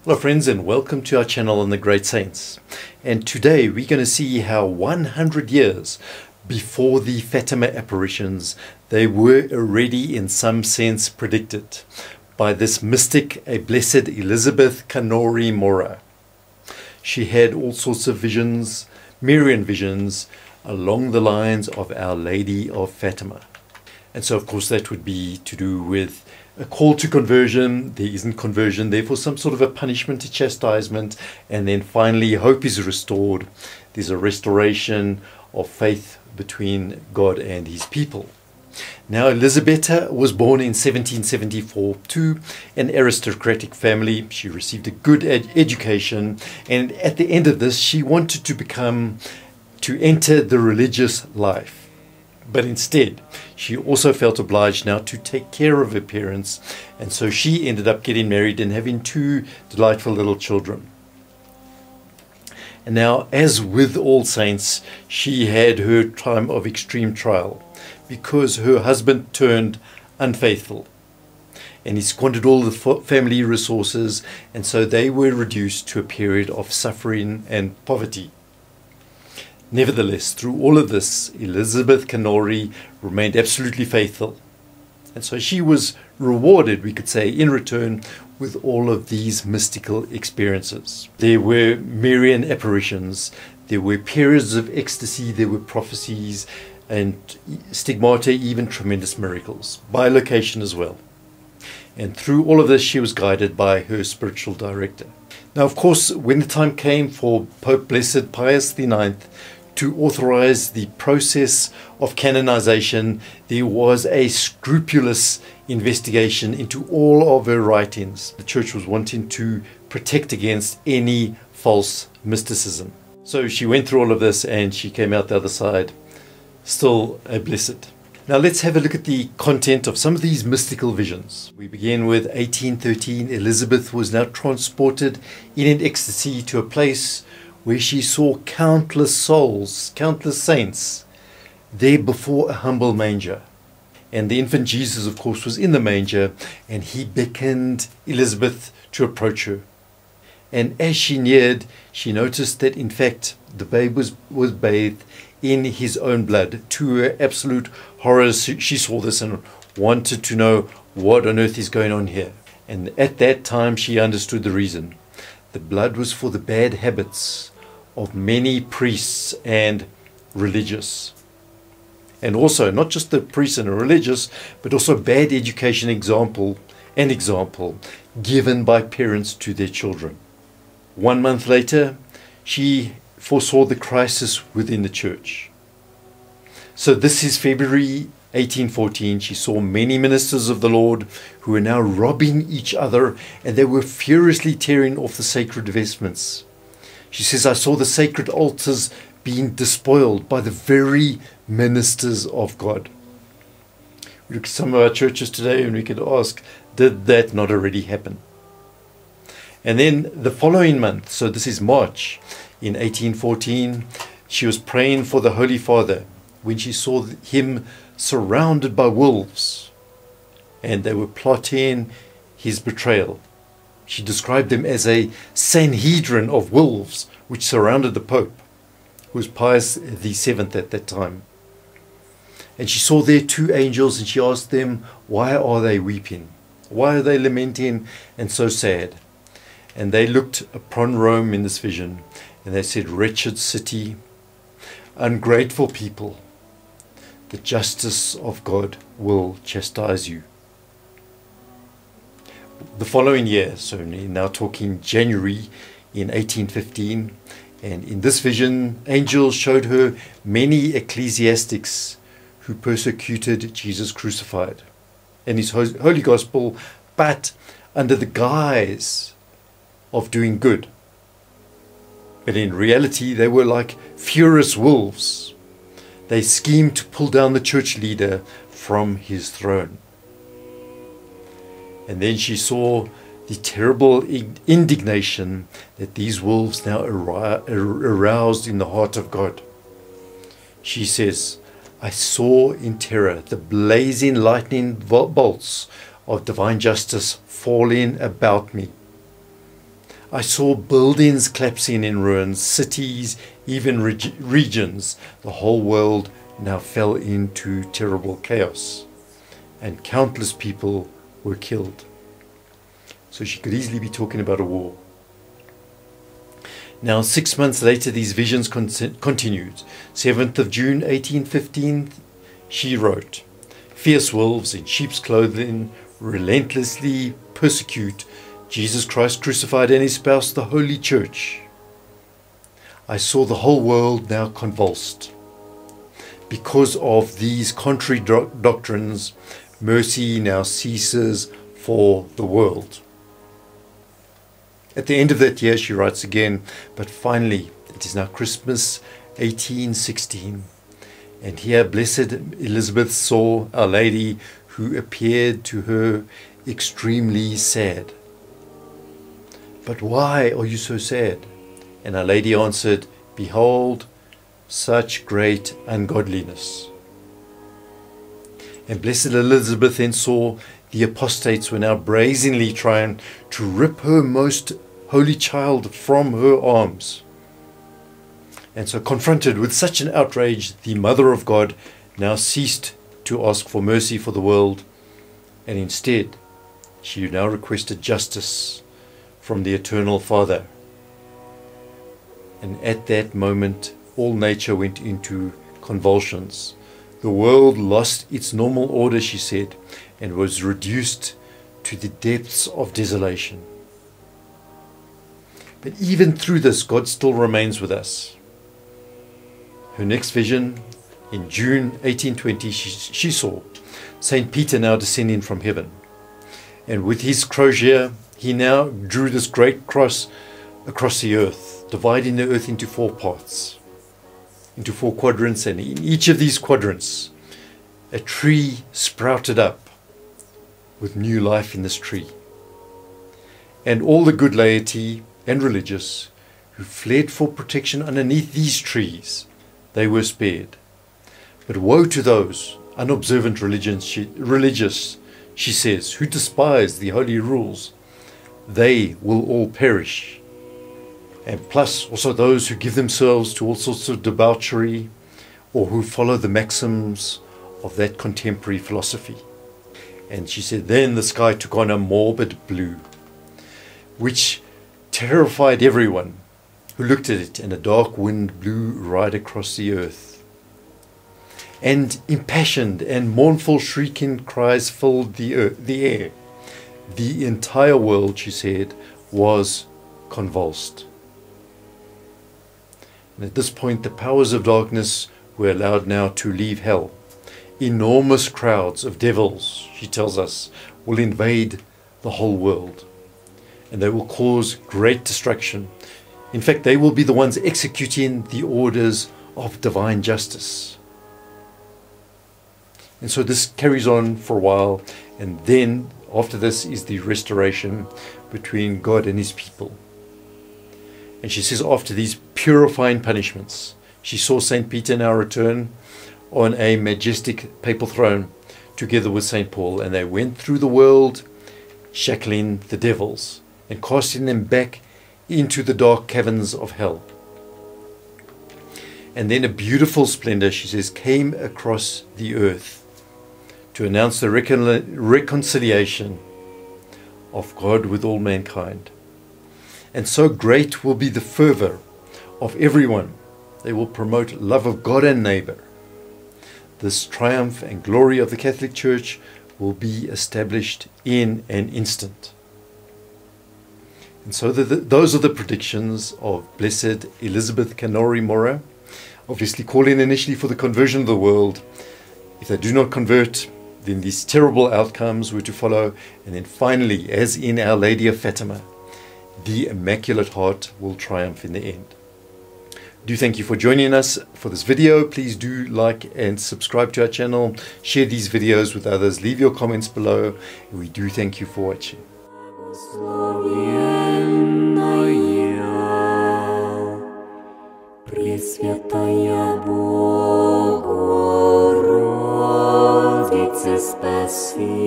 Hello friends, and welcome to our channel on the Great Saints. And today we're going to see how 100 years before the Fatima apparitions, they were already in some sense predicted by this mystic, a Blessed Elizabeth Canori Mora. She had all sorts of visions, Marian visions, along the lines of Our Lady of Fatima. And so of course that would be to do with a call to conversion. There isn't conversion, therefore some sort of a punishment, a chastisement, and then finally hope is restored. There's a restoration of faith between God and his people. Now Elisabetta was born in 1774 to an aristocratic family. She received a good education, and at the end of this she wanted to enter the religious life. But instead, she also felt obliged now to take care of her parents, and so she ended up getting married and having two delightful little children. And now, as with all saints, she had her time of extreme trial because her husband turned unfaithful and he squandered all the family resources, and so they were reduced to a period of suffering and poverty. Nevertheless, through all of this, Elizabeth Canori remained absolutely faithful. And so she was rewarded, we could say, in return with all of these mystical experiences. There were Marian apparitions, there were periods of ecstasy, there were prophecies, and stigmata, even tremendous miracles, by location as well. And through all of this, she was guided by her spiritual director. Now, of course, when the time came for Pope Blessed Pius IX to authorize the process of canonization, there was a scrupulous investigation into all of her writings. The church was wanting to protect against any false mysticism. So she went through all of this and she came out the other side still a blessed. Now let's have a look at the content of some of these mystical visions. We begin with 1813. Elizabeth was now transported in an ecstasy to a place where she saw countless souls, countless saints, there before a humble manger. And the infant Jesus, of course, was in the manger, and he beckoned Elizabeth to approach her. And as she neared, she noticed that, in fact, the babe was bathed in his own blood. To her absolute horror, she saw this and wanted to know what on earth is going on here. And at that time, she understood the reason. The blood was for the bad habits of many priests and religious. And also, not just the priests and religious, but also bad education example given by parents to their children. 1 month later, she foresaw the crisis within the church. So this is February 1814. She saw many ministers of the Lord who were now robbing each other, and they were furiously tearing off the sacred vestments. She says, I saw the sacred altars being despoiled by the very ministers of God. We look at some of our churches today and we could ask, did that not already happen? And then the following month, so this is March in 1814, she was praying for the Holy Father when she saw him surrounded by wolves, and they were plotting his betrayal. She described them as a Sanhedrin of wolves which surrounded the Pope, who was Pius VII at that time. And she saw there two angels, and she asked them, why are they weeping? Why are they lamenting and so sad? And they looked upon Rome in this vision, and they said, wretched city, ungrateful people, the justice of God will chastise you. The following year, so now talking January in 1815, and in this vision, angels showed her many ecclesiastics who persecuted Jesus crucified and his holy gospel, but under the guise of doing good. But in reality, they were like furious wolves. They schemed to pull down the church leader from his throne. And then she saw the terrible indignation that these wolves now aroused in the heart of God. She says, I saw in terror the blazing lightning bolts of divine justice falling about me. I saw buildings collapsing in ruins, cities, even regions. The whole world now fell into terrible chaos, and countless people were killed. So she could easily be talking about a war. Now, 6 months later, these visions continued. 7th of June, 1815, she wrote, "Fierce wolves in sheep's clothing relentlessly persecute Jesus Christ crucified and his spouse, the Holy Church. I saw the whole world now convulsed. Because of these contrary doctrines, mercy now ceases for the world." At the end of that year, she writes again, "But finally, it is now Christmas 1816, and here Blessed Elizabeth saw Our Lady, who appeared to her extremely sad. 'But why are you so sad?' And Our Lady answered, 'Behold, such great ungodliness.' And Blessed Elizabeth then saw the apostates were now brazenly trying to rip her most holy child from her arms. And so, confronted with such an outrage, the Mother of God now ceased to ask for mercy for the world, and instead she now requested justice from the Eternal Father. And at that moment, all nature went into convulsions. The world lost its normal order, she said, and was reduced to the depths of desolation. But even through this, God still remains with us. Her next vision, in June 1820, she saw Saint Peter now descending from heaven. And with his crosier, he now drew this great cross across the earth, dividing the earth into 4 parts, into 4 quadrants, and in each of these quadrants, a tree sprouted up with new life in this tree. And all the good laity and religious who fled for protection underneath these trees, they were spared. But woe to those unobservant religious, she says, who despise the holy rules. They will all perish. And plus also those who give themselves to all sorts of debauchery, or who follow the maxims of that contemporary philosophy. And she said, then the sky took on a morbid blue, which terrified everyone who looked at it, and a dark wind blew right across the earth. And impassioned and mournful shrieking cries filled the air. The entire world, she said, was convulsed. And at this point, the powers of darkness were allowed now to leave hell. Enormous crowds of devils, she tells us, will invade the whole world, and they will cause great destruction. In fact, they will be the ones executing the orders of divine justice. And so this carries on for a while, and then after this is the restoration between God and his people. And she says, after these purifying punishments, she saw St. Peter now return on a majestic papal throne together with St. Paul, and they went through the world shackling the devils and casting them back into the dark caverns of hell. And then a beautiful splendor, she says, came across the earth to announce the reconciliation of God with all mankind. And so great will be the fervor of everyone. They will promote love of God and neighbor. This triumph and glory of the Catholic Church will be established in an instant. And so those are the predictions of Blessed Elizabeth Canori Mora, obviously calling initially for the conversion of the world. If they do not convert, then these terrible outcomes were to follow. And then finally, as in Our Lady of Fatima, the Immaculate Heart will triumph in the end. Do thank you for joining us for this video. Please do like and subscribe to our channel. Share these videos with others. Leave your comments below. And we do thank you for watching. Пресвятая Богородице, спаси